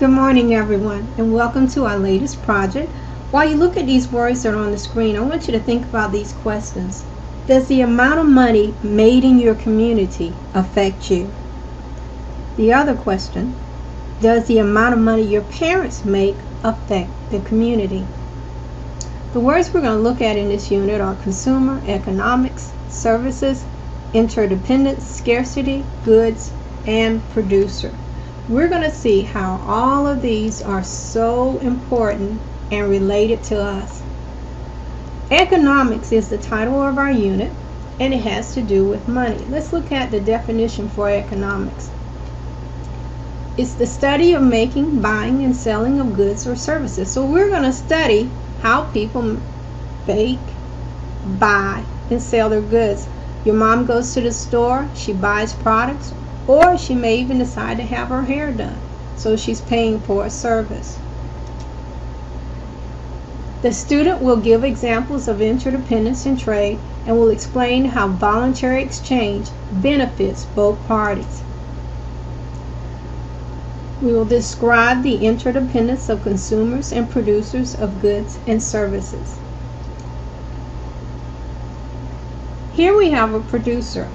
Good morning, everyone, and welcome to our latest project. While you look at these words that are on the screen, I want you to think about these questions. Does the amount of money made in your community affect you? The other question, does the amount of money your parents make affect the community? The words we're going to look at in this unit are consumer, economics, services, interdependence, scarcity, goods, and producer. We're going to see how all of these are so important and related to us. Economics is the title of our unit, and it has to do with money. Let's look at the definition for economics. It's the study of making, buying, and selling of goods or services. So we're going to study how people make, buy, and sell their goods. Your mom goes to the store, she buys products, or she may even decide to have her hair done. So she's paying for a service. The student will give examples of interdependence in trade and will explain how voluntary exchange benefits both parties. We will describe the interdependence of consumers and producers of goods and services. Here we have a producer,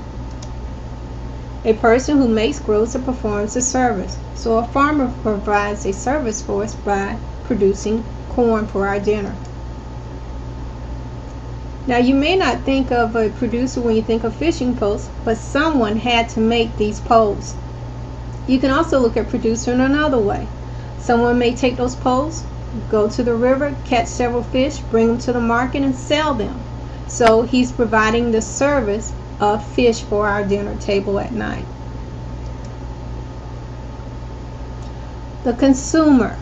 a person who makes, grows, or performs a service. So a farmer provides a service for us by producing corn for our dinner. Now you may not think of a producer when you think of fishing poles, but someone had to make these poles. You can also look at producer in another way. Someone may take those poles, go to the river, catch several fish, bring them to the market, and sell them. So he's providing the service of fish for our dinner table at night. The consumer,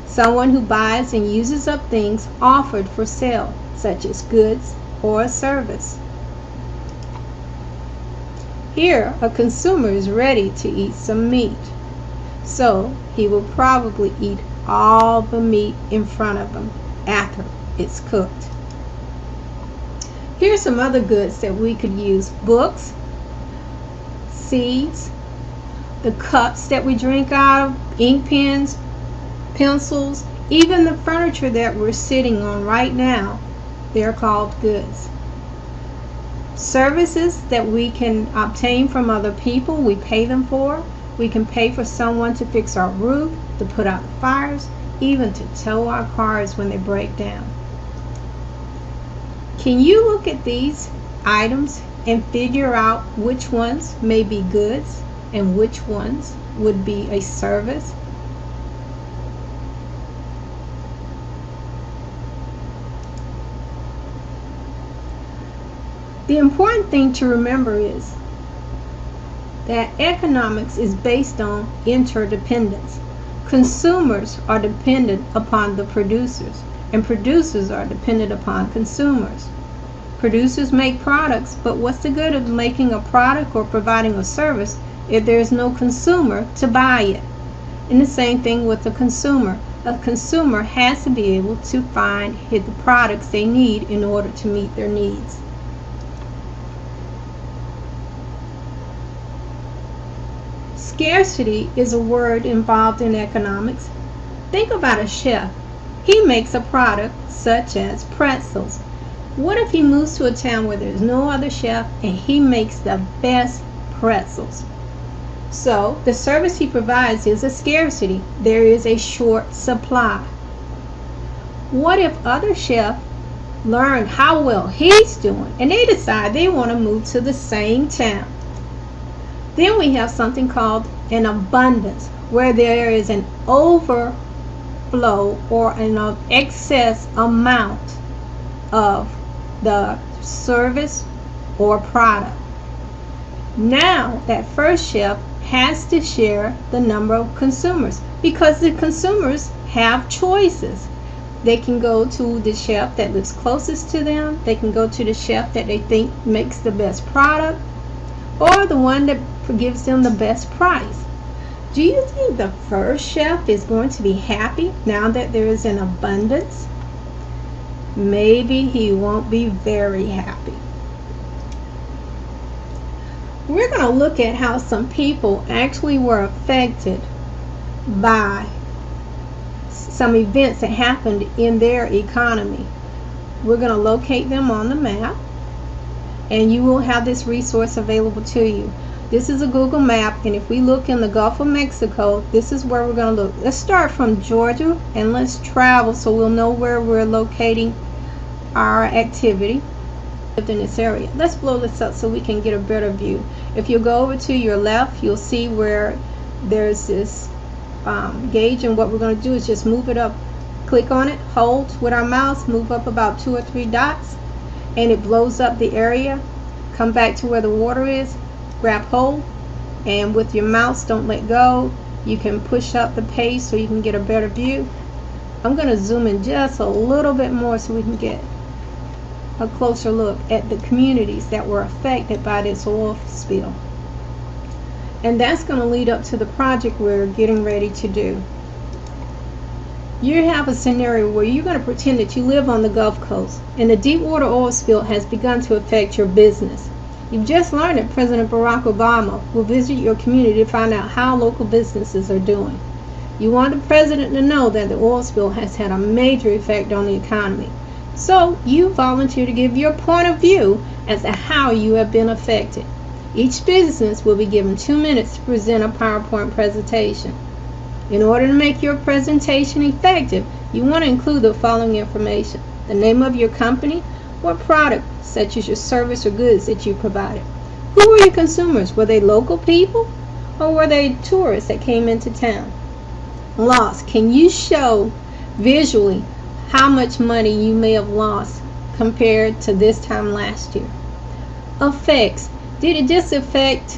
someone who buys and uses up things offered for sale, such as goods or a service. Here, a consumer is ready to eat some meat, so he will probably eat all the meat in front of him after it's cooked. Here's some other goods that we could use: books, seeds, the cups that we drink out of, ink pens, pencils, even the furniture that we're sitting on right now. They're called goods. Services that we can obtain from other people, we pay them for. We can pay for someone to fix our roof, to put out the fires, even to tow our cars when they break down. Can you look at these items and figure out which ones may be goods and which ones would be a service? The important thing to remember is that economics is based on interdependence. Consumers are dependent upon the producers, and producers are dependent upon consumers. Producers make products, but what's the good of making a product or providing a service if there is no consumer to buy it? And the same thing with the consumer. A consumer has to be able to find the products they need in order to meet their needs. Scarcity is a word involved in economics. Think about a chef. He makes a product such as pretzels. What if he moves to a town where there's no other chef and he makes the best pretzels? So the service he provides is a scarcity. There is a short supply. What if other chefs learn how well he's doing and they decide they want to move to the same town? Then we have something called an abundance, where there is an overflow or an excess amount of the service or product. Now that first chef has to share the number of consumers, because the consumers have choices. They can go to the chef that lives closest to them, they can go to the chef that they think makes the best product, or the one that gives them the best price. Do you think the first chef is going to be happy now that there is an abundance? Maybe he won't be very happy. We're going to look at how some people actually were affected by some events that happened in their economy. We're going to locate them on the map, and you will have this resource available to you. This is a Google map, and if we look in the Gulf of Mexico, this is where we're going to look. Let's start from Georgia and let's travel so we'll know where we're locating our activity in this area. Let's blow this up so we can get a better view. If you go over to your left, you'll see where there's this gauge, and what we're going to do is just move it up. Click on it, hold with our mouse, move up about 2 or 3 dots, and it blows up the area. Come back to where the water is, grab hold, and with your mouse, don't let go. You can push up the page so you can get a better view. I'm going to zoom in just a little bit more so we can get a closer look at the communities that were affected by this oil spill. And that's going to lead up to the project we're getting ready to do. You have a scenario where you're going to pretend that you live on the Gulf Coast and the Deepwater oil spill has begun to affect your business. You've just learned that President Barack Obama will visit your community to find out how local businesses are doing. You want the president to know that the oil spill has had a major effect on the economy. So you volunteer to give your point of view as to how you have been affected. Each business will be given 2 minutes to present a PowerPoint presentation. In order to make your presentation effective, you want to include the following information: the name of your company, what product, such as your service or goods, that you provided. Who were your consumers? Were they local people or were they tourists that came into town? Loss. Can you show visually how much money you may have lost compared to this time last year? Effects. Did it just affect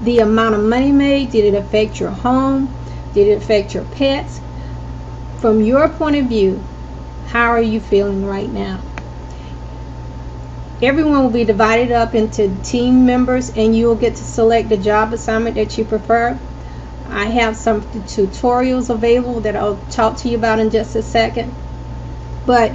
the amount of money made? Did it affect your home? Did it affect your pets? From your point of view, how are you feeling right now? Everyone will be divided up into team members, and you'll get to select the job assignment that you prefer. I have some tutorials available that I'll talk to you about in just a second. But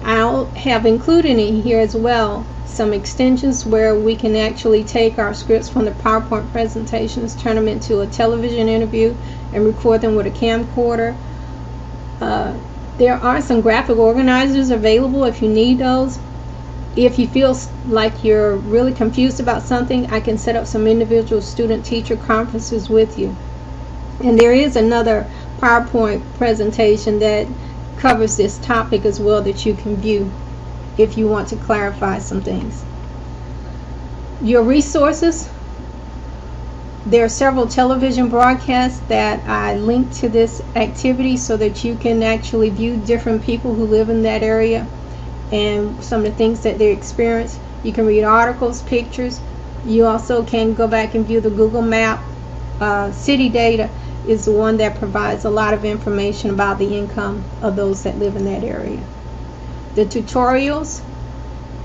I'll have included in here as well some extensions where we can actually take our scripts from the PowerPoint presentations, turn them into a television interview, and record them with a camcorder. There are some graphic organizers available if you need those. If you feel like you're really confused about something, I can set up some individual student-teacher conferences with you. And there is another PowerPoint presentation that covers this topic as well that you can view if you want to clarify some things. Your resources. There are several television broadcasts that I linked to this activity so that you can actually view different people who live in that area and some of the things that they experience. You can read articles, pictures. You also can go back and view the Google map. City Data is the one that provides a lot of information about the income of those that live in that area. The tutorials,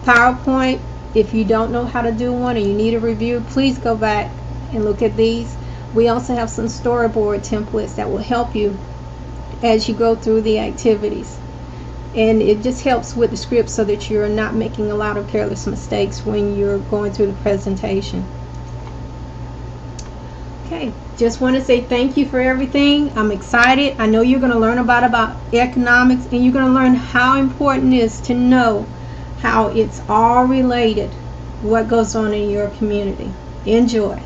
PowerPoint, if you don't know how to do one and you need a review, please go back and look at these. We also have some storyboard templates that will help you as you go through the activities. And it just helps with the script so that you're not making a lot of careless mistakes when you're going through the presentation. Okay, just want to say thank you for everything. I'm excited. I know you're going to learn about economics, and you're going to learn how important it is to know how it's all related, what goes on in your community. Enjoy.